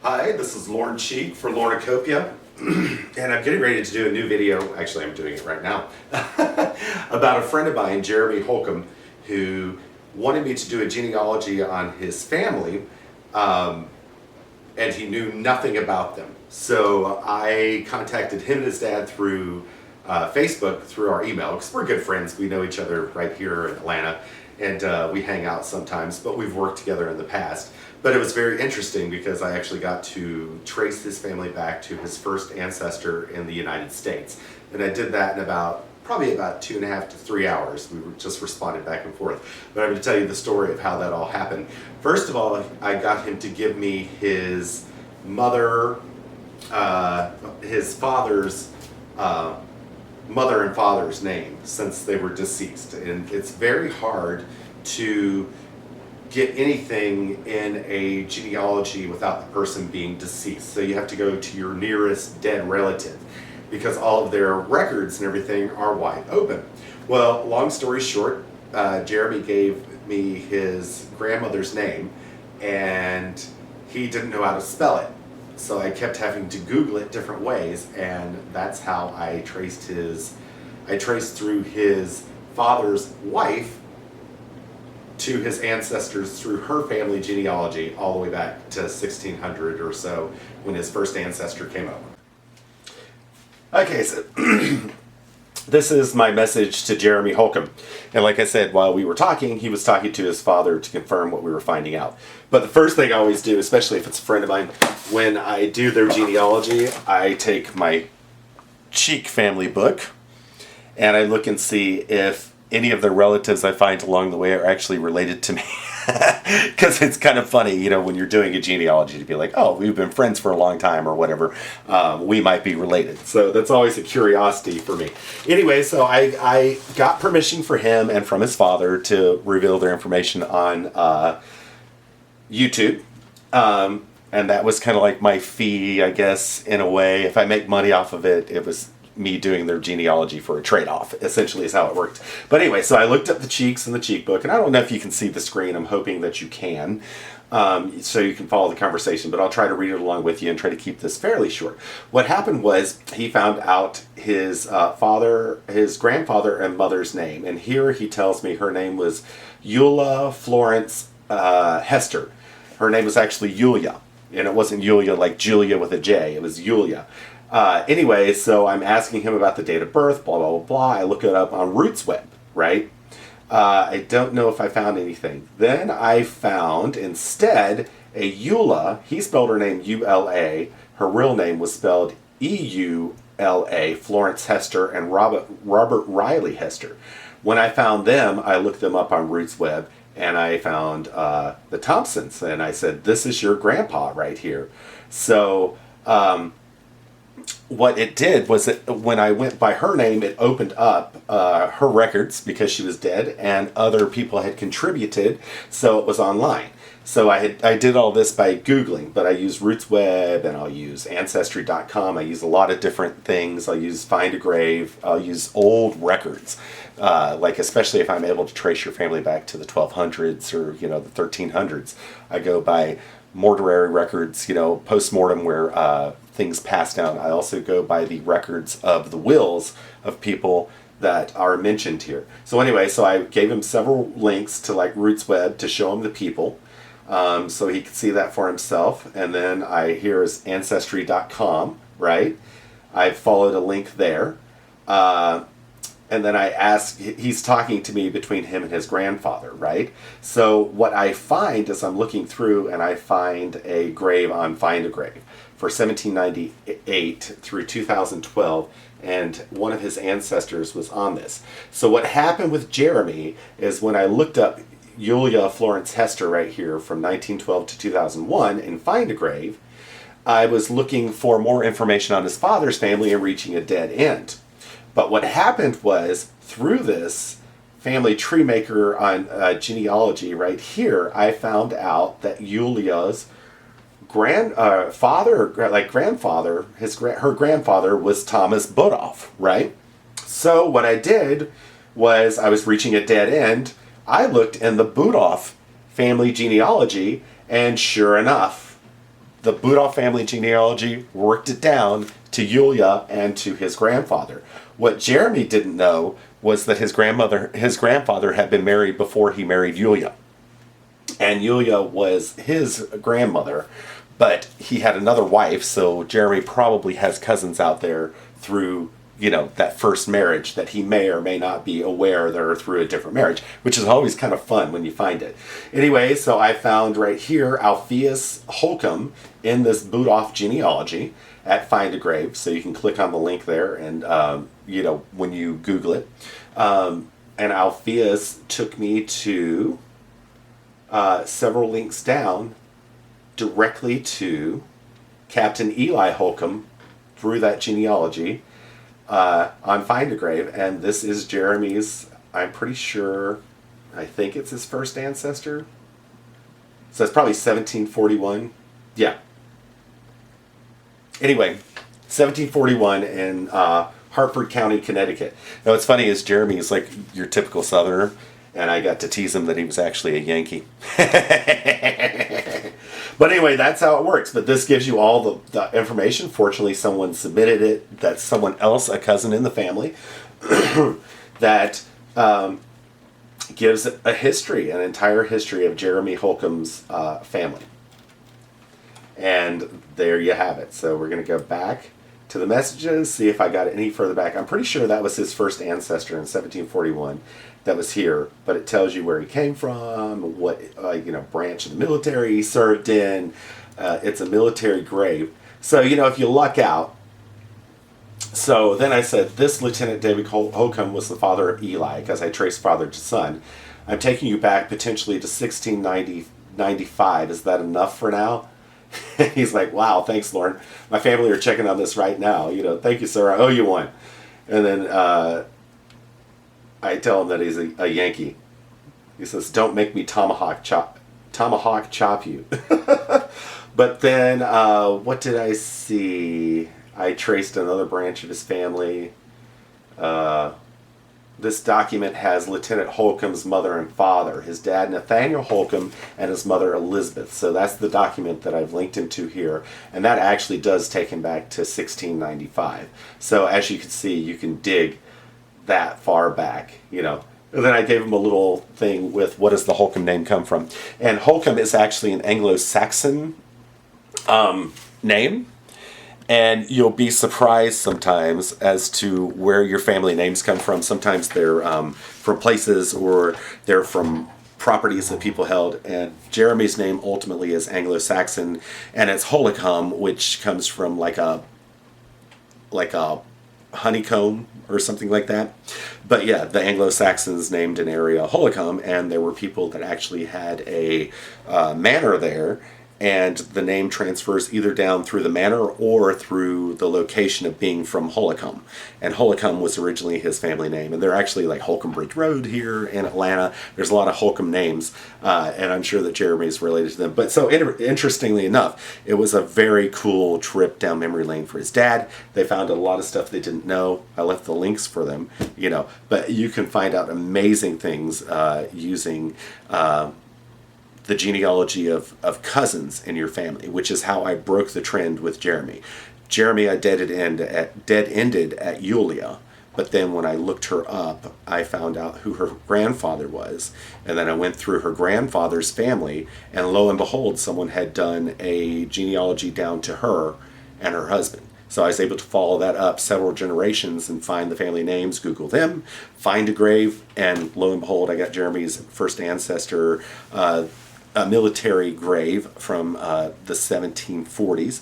Hi, this is Lauren Cheek for Lornicopia, and I'm getting ready to do a new video, actually I'm doing it right now, about a friend of mine, Jeremy Holcomb, who wanted me to do a genealogy on his family, and he knew nothing about them. So I contacted him and his dad through Facebook, through our email, because we're good friends, we know each other right here in Atlanta, and we hang out sometimes, but we've worked together in the past. But it was very interesting because I actually got to trace his family back to his first ancestor in the United States. And I did that in probably about 2.5 to 3 hours. We just responded back and forth. But I'm going to tell you the story of how that all happened. First of all, I got him to give me his his father's mother and father's name, since they were deceased. And it's very hard to get anything in a genealogy without the person being deceased. So you have to go to your nearest dead relative because all of their records and everything are wide open. Well, long story short, Jeremy gave me his grandmother's name and he didn't know how to spell it. So I kept having to Google it different ways, and that's how I traced through his father's wife to his ancestors through her family genealogy all the way back to 1600 or so when his first ancestor came over. Okay, so this is my message to Jeremy Holcomb. And like I said, while we were talking, he was talking to his father to confirm what we were finding out. But the first thing I always do, especially if it's a friend of mine, when I do their genealogy, I take my Cheek family book and I look and see if any of the relatives I find along the way are actually related to me. Because it's kind of funny, you know, when you're doing a genealogy to be like, oh, we've been friends for a long time or whatever, we might be related. So that's always a curiosity for me. Anyway, so I got permission for him and from his father to reveal their information on YouTube. And that was kind of like my fee, I guess, in a way. If I make money off of it, it was me doing their genealogy for a trade-off, essentially is how it worked. But anyway, so I looked up the Cheeks in the Cheek book, and I don't know if you can see the screen. I'm hoping that you can, so you can follow the conversation, but I'll try to read it along with you and try to keep this fairly short. What happened was he found out his his grandfather and mother's name, and here he tells me her name was Eula Florence Hester. Her name was actually Yulia, and it wasn't Yulia like Julia with a J, it was Yulia. Anyway, so I'm asking him about the date of birth, blah, blah, blah, blah. I look it up on RootsWeb, right? I don't know if I found anything. Then I found, instead, a Eula. He spelled her name U-L-A. Her real name was spelled E-U-L-A, Florence Hester and Robert Riley Hester. When I found them, I looked them up on RootsWeb, and I found the Thompsons. And I said, this is your grandpa right here. So what it did was that when I went by her name, it opened up her records because she was dead and other people had contributed, so it was online. So I did all this by Googling, but I use RootsWeb and I'll use Ancestry.com. I use a lot of different things. I'll use Find a Grave. I'll use old records, like especially if I'm able to trace your family back to the 1200s or, you know, the 1300s. I go by mortuary records, you know, post-mortem where things pass down. I also go by the records of the wills of people that are mentioned here. So anyway, so I gave him several links to like RootsWeb to show him the people, so he could see that for himself. And then here is Ancestry.com, right? I followed a link there. And then I asked, he's talking to me between him and his grandfather, right? So what I find is I'm looking through and I find a grave on Find a Grave for 1798 through 2012, and one of his ancestors was on this. So what happened with Jeremy is when I looked up Yulia Florence Hester right here from 1912 to 2001 in Find a Grave, I was looking for more information on his father's family and reaching a dead end. But what happened was, through this family tree maker on genealogy right here, I found out that Yulia's grandfather, her grandfather was Thomas Budoff, right? So what I did was, I was reaching a dead end. I looked in the Budoff family genealogy, and sure enough, the Budoff family genealogy worked it down to Yulia and to his grandfather. What Jeremy didn't know was that his grandfather had been married before he married Yulia. And Yulia was his grandmother, but he had another wife, so Jeremy probably has cousins out there through, that first marriage that he may or may not be aware they're through a different marriage, which is always kind of fun when you find it. Anyway, so I found right here Alpheus Holcomb in this Budoff genealogy at Find a Grave, so you can click on the link there and, when you Google it. And Alpheus took me to several links down directly to Captain Eli Holcomb through that genealogy on Find a Grave, and this is Jeremy's, I'm pretty sure, I think it's his first ancestor. So it's probably 1741. Yeah. Anyway, 1741 in Hartford County, Connecticut. Now what's funny is Jeremy is like your typical Southerner, and I got to tease him that he was actually a Yankee. But anyway, that's how it works. But this gives you all the information. Fortunately, someone submitted it. That's someone else, a cousin in the family, that gives a history, an entire history of Jeremy Holcomb's family. And there you have it. So we're going to go back to the messages, see if I got any further back. I'm pretty sure that was his first ancestor in 1741 that was here, but it tells you where he came from, what branch of the military he served in. It's a military grave. So, if you luck out. So then I said, this Lieutenant David Holcomb was the father of Eli, because I traced father to son. I'm taking you back potentially to 1695. Is that enough for now? He's like, wow, thanks, Lauren. My family are checking on this right now. Thank you, sir. I owe you one. And then I tell him that he's a Yankee. He says, don't make me tomahawk chop you. But then, what did I see? I traced another branch of his family. This document has Lieutenant Holcomb's mother and father, his dad Nathaniel Holcomb and his mother Elizabeth. So that's the document that I've linked him to here, and that actually does take him back to 1695. So as you can see, you can dig that far back, And then I gave him a little thing with what does the Holcomb name come from. And Holcomb is actually an Anglo-Saxon name. And you'll be surprised sometimes as to where your family names come from. Sometimes they're from places or they're from properties that people held. And Jeremy's name ultimately is Anglo-Saxon, and it's Holcomb, which comes from like a honeycomb or something like that. But yeah, the Anglo-Saxons named an area Holcomb, and there were people that actually had a manor there. And the name transfers either down through the manor or through the location of being from Holcomb. And Holcomb was originally his family name. And they're actually like Holcomb Bridge Road here in Atlanta. There's a lot of Holcomb names. And I'm sure that Jeremy's related to them. But so interestingly enough, it was a very cool trip down memory lane for his dad. They found a lot of stuff they didn't know. I left the links for them, But you can find out amazing things using the genealogy of cousins in your family, which is how I broke the trend with Jeremy. Jeremy, I dead-ended at Yulia, but then when I looked her up, I found out who her grandfather was, and then I went through her grandfather's family, and lo and behold, someone had done a genealogy down to her and her husband. So I was able to follow that up several generations and find the family names, Google them, find a grave, and lo and behold, I got Jeremy's first ancestor, a military grave from the 1740s,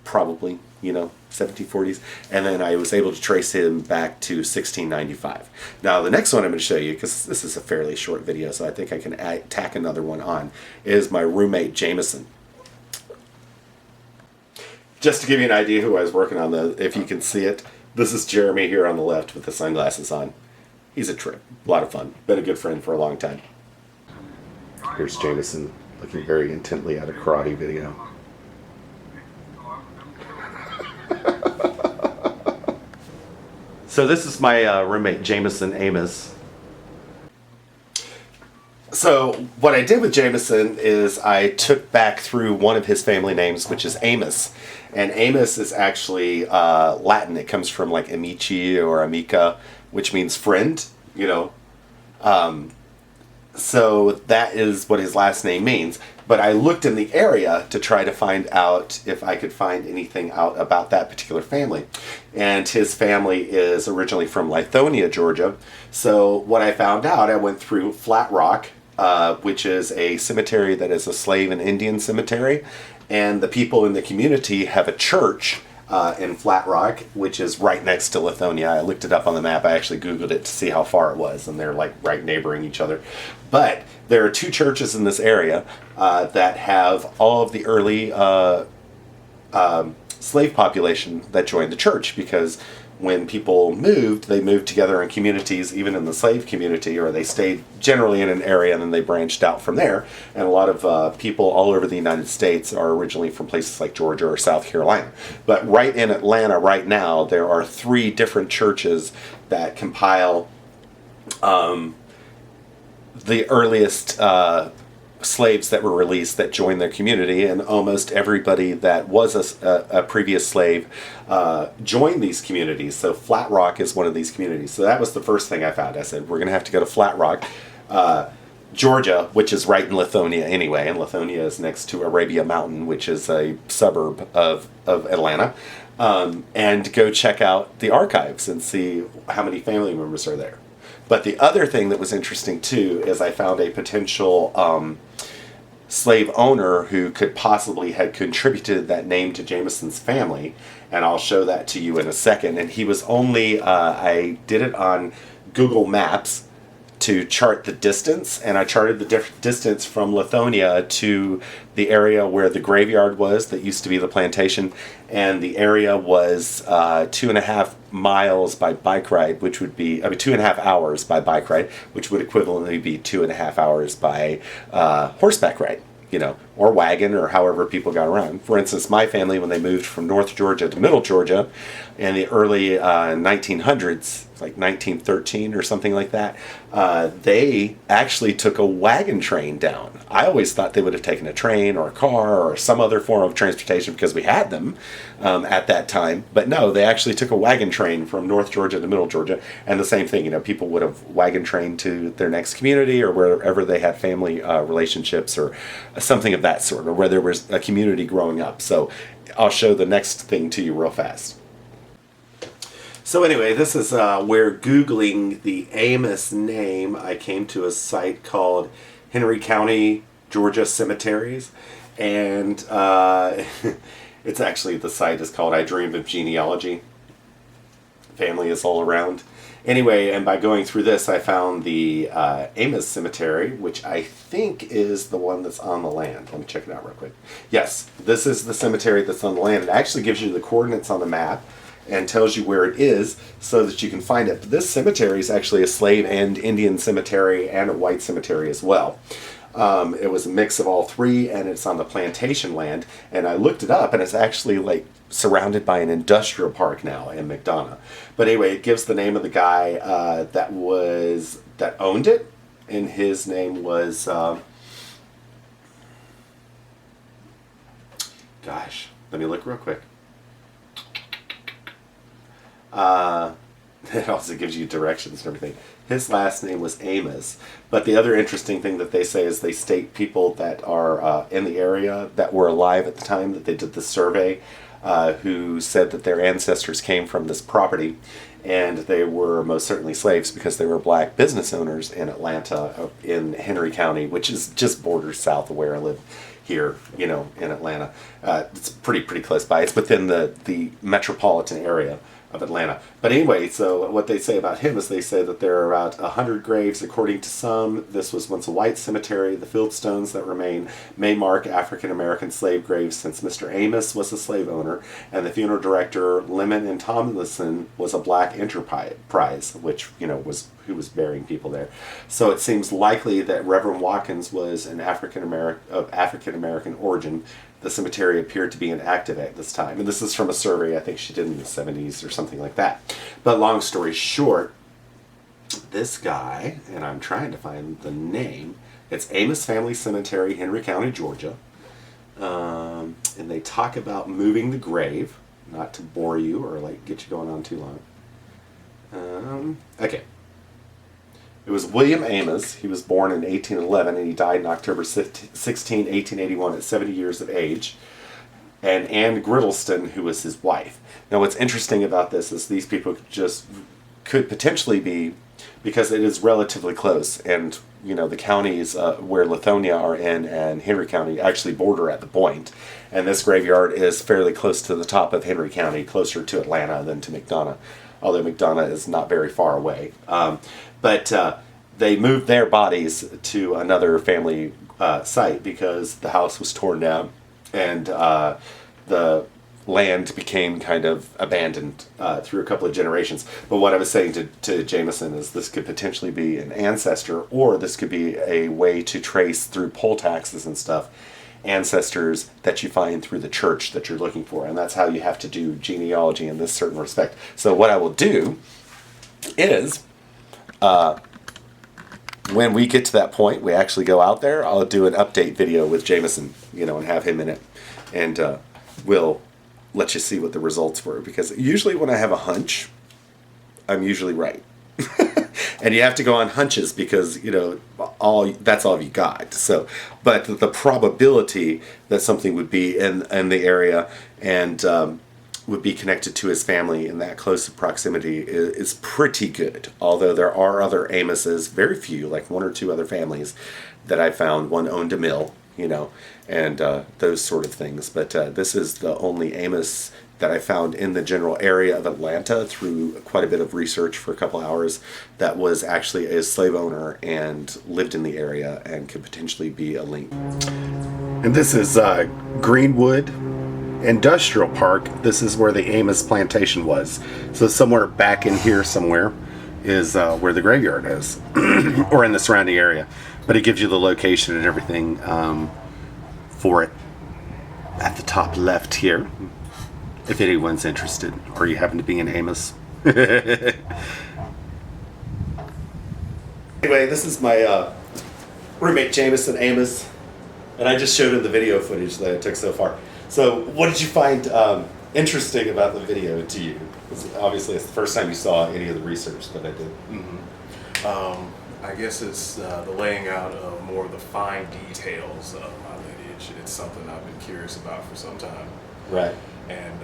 probably, 1740s. And then I was able to trace him back to 1695. Now, the next one I'm going to show you, because this is a fairly short video, so I think I can tack another one on, is my roommate, Jamison. Just to give you an idea who I was working on, if you can see it, this is Jeremy here on the left with the sunglasses on. He's a trip. A lot of fun. Been a good friend for a long time. Here's Jamison looking very intently at a karate video. So this is my roommate, Jamison Amos. So what I did with Jamison is I took back through one of his family names, which is Amos. And Amos is actually Latin. It comes from like amici or amica, which means friend, you know. So that is what his last name means. But I looked in the area to try to find out if I could find anything out about that particular family. And his family is originally from Lithonia, Georgia. So what I found out, I went through Flat Rock, which is a cemetery that is a slave and Indian cemetery. And the people in the community have a church in Flat Rock, which is right next to Lithonia. I looked it up on the map. I actually Googled it to see how far it was, and they're like right neighboring each other. But there are two churches in this area that have all of the early slave population that joined the church, because when people moved, they moved together in communities, even in the slave community, or they stayed generally in an area and then they branched out from there. And a lot of people all over the United States are originally from places like Georgia or South Carolina. But right in Atlanta right now, there are 3 different churches that compile the earliest slaves that were released that joined their community, and almost everybody that was a previous slave joined these communities. So Flat Rock is one of these communities. So that was the first thing I found. I said, we're going to have to go to Flat Rock, Georgia, which is right in Lithonia anyway, and Lithonia is next to Arabia Mountain, which is a suburb of Atlanta, and go check out the archives and see how many family members are there. But the other thing that was interesting too is I found a potential slave owner who could possibly had contributed that name to Jamison's family, and I'll show that to you in a second. And he was only, I did it on Google Maps to chart the distance, and I charted the distance from Lithonia to the area where the graveyard was that used to be the plantation, and the area was 2.5 miles by bike ride, which would be, 2.5 hours by bike ride, which would equivalently be 2.5 hours by horseback ride, you know, or wagon, or however people got around. For instance, my family, when they moved from North Georgia to Middle Georgia in the early 1900s, like 1913 or something like that, they actually took a wagon train down. I always thought they would have taken a train or a car or some other form of transportation because we had them at that time. But no, they actually took a wagon train from North Georgia to Middle Georgia. And the same thing, you know, people would have wagon trained to their next community or wherever they had family relationships or something of that sort, or where there was a community growing up. So I'll show the next thing to you real fast. So anyway, this is where Googling the Amos name, I came to a site called Henry County, Georgia Cemeteries. And it's actually, the site is called I Dream of Genealogy. Family is all around. Anyway, and by going through this, I found the Amos Cemetery, which I think is the one that's on the land. Let me check it out real quick. Yes, this is the cemetery that's on the land. It actually gives you the coordinates on the map and tells you where it is so that you can find it. But this cemetery is actually a slave and Indian cemetery and a white cemetery as well. It was a mix of all 3, and it's on the plantation land. And I looked it up, and it's actually like surrounded by an industrial park now in McDonough. But anyway, it gives the name of the guy that owned it, and his name was gosh, let me look real quick. It also gives you directions and everything. His last name was Amos. But the other interesting thing that they say is they state people that are in the area that were alive at the time that they did the survey, who said that their ancestors came from this property, and they were most certainly slaves because they were black business owners in Atlanta, in Henry County, which is just borders south of where I live here, you know, in Atlanta. It's pretty close by. It's within the metropolitan area of Atlanta. But anyway, so what they say about him is they say that there are about 100 graves according to some. This was once a white cemetery. The field stones that remain may mark African American slave graves since Mr. Amos was a slave owner, and the funeral director Lemon and Tomlinson was a black enterprise, which, you know, was who was burying people there. So it seems likely that Reverend Watkins was an African American origin. The cemetery appeared to be inactive at this time. And this is from a survey I think she did in the 70s or something like that. But long story short, this guy, and I'm trying to find the name, It's Amos Family Cemetery, Henry County, Georgia. And they talk about moving the grave, not to bore you or like get you going on too long. Okay. It was William Amos. He was born in 1811 and he died in October 16, 1881 at 70 years of age. And Anne Griddleston, who was his wife. Now what's interesting about this is these people could potentially be, because it is relatively close, and you know the counties where Lithonia are in and Henry County actually border at the point, and this graveyard is fairly close to the top of Henry County, closer to Atlanta than to McDonough, although McDonough is not very far away. But they moved their bodies to another family site because the house was torn down and the land became kind of abandoned through a couple of generations. But what I was saying to Jamison is this could potentially be an ancestor, or this could be a way to trace through poll taxes and stuff ancestors that you find through the church that you're looking for. And that's how you have to do genealogy in this certain respect. So what I will do is when we get to that point, we actually go out there, I'll do an update video with Jamison, and have him in it. And we'll let you see what the results were, because usually when I have a hunch, I'm usually right. And you have to go on hunches because that's all you got. So, but the probability that something would be in the area and would be connected to his family in that close proximity is pretty good. Although there are other Amoses, very few, like one or two other families that I found. One owned a mill, and those sort of things. But this is the only Amos that I found in the general area of Atlanta through quite a bit of research for a couple hours that was actually a slave owner and lived in the area and could potentially be a link. And this is Greenwood Industrial Park. This is where the Amos plantation was. So somewhere back in here somewhere is where the graveyard is, or in the surrounding area. But it gives you the location and everything for it at the top left here, if anyone's interested, or you happen to be in Amos. Anyway, this is my roommate Jamison Amos, and I just showed him the video footage that I took so far. So what did you find interesting about the video to you? Because obviously it's the first time you saw any of the research that I did. Mm-hmm. I guess it's the laying out of more of the fine details of my lineage. It's something I've been curious about for some time. Right. And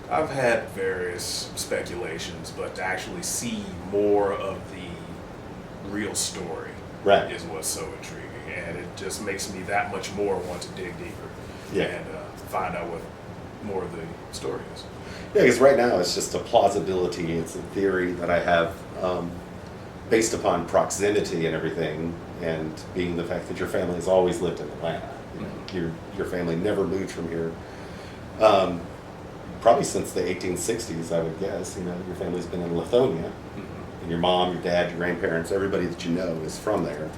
I've had various speculations, but to actually see more of the real story is what's so intriguing. And it just makes me that much more want to dig deeper and find out what more of the story is. Yeah, because right now it's just a plausibility. It's a theory that I have based upon proximity and everything, and being the fact that your family has always lived in Atlanta. Your family never moved from here. Probably since the 1860s, I would guess. Your family's been in Lithonia, and your mom, your dad, your grandparents, everybody that you know is from there,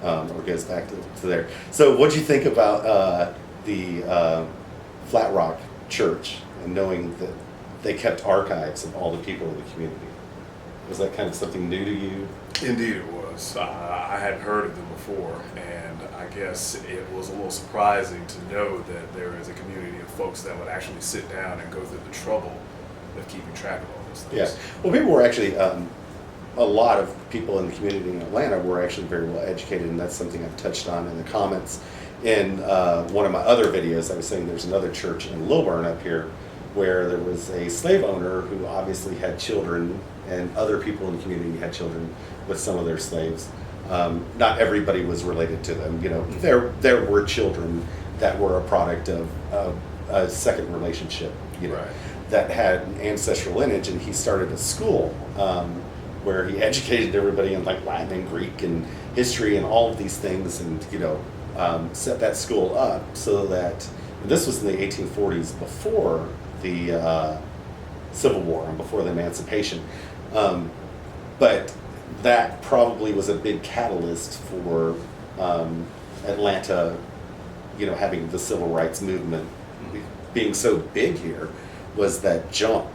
or goes back to there. So what do you think about the Flat Rock Church, and knowing that they kept archives of all the people in the community? Was that kind of something new to you? Indeed it was. I hadn't heard of them before, and I guess it was a little surprising to know that there is a community of folks that would actually sit down and go through the trouble of keeping track of all those things. Yeah. Well, people were actually, a lot of people in the community in Atlanta were actually very well educated, and that's something I've touched on in the comments. In one of my other videos, I was saying there's another church in Lilburn up here where there was a slave owner who obviously had children, and other people in the community had children with some of their slaves. Not everybody was related to them. There were children that were a product of a second relationship, that had an ancestral lineage, and he started a school where he educated everybody in like Latin and Greek and history and all of these things, and set that school up so that this was in the 1840s, before the Civil War and before the Emancipation. But that probably was a big catalyst for Atlanta, having the civil rights movement being so big here, was that jump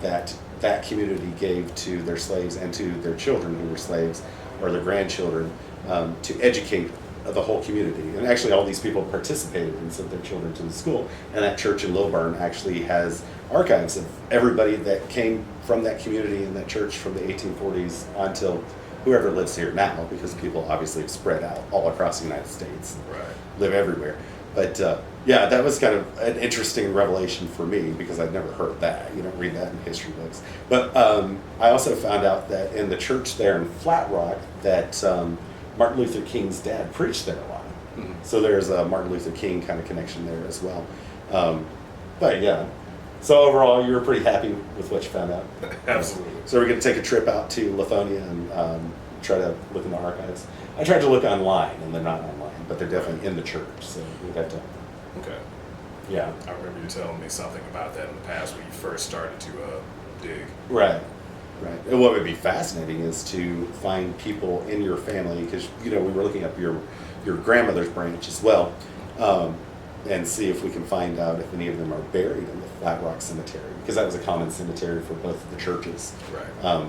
that community gave to their slaves and to their children who were slaves, or their grandchildren, to educate the whole community. And actually all these people participated and sent their children to the school. And that church in Lilburn actually has archives of everybody that came from that community and that church from the 1840s until whoever lives here now, because people obviously have spread out all across the United States, Right. live everywhere. But yeah, that was kind of an interesting revelation for me because I'd never heard that. You don't read that in history books. But I also found out that in the church there in Flat Rock that Martin Luther King's dad preached there a lot. Mm-hmm. So there's a Martin Luther King kind of connection there as well. But yeah, so overall you were pretty happy with what you found out? Absolutely. So we're going to take a trip out to Lithonia and try to look in the archives. I tried to look online and they're not online, but they're definitely in the church, so we'd have to. Okay. Yeah. I remember you telling me something about that in the past when you first started to dig. Right. Right. And what would be fascinating is to find people in your family, because we were looking up your grandmother's branch as well, and see if we can find out if any of them are buried in the Flat Rock Cemetery, because that was a common cemetery for both of the churches. Right.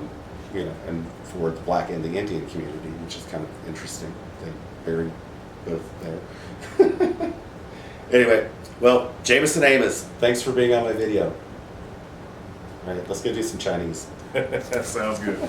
And for the Black and the Indian community, which is kind of interesting. They buried both there. Anyway, well, Jamison Amos, thanks for being on my video. All right, let's go do some Chinese. That sounds good.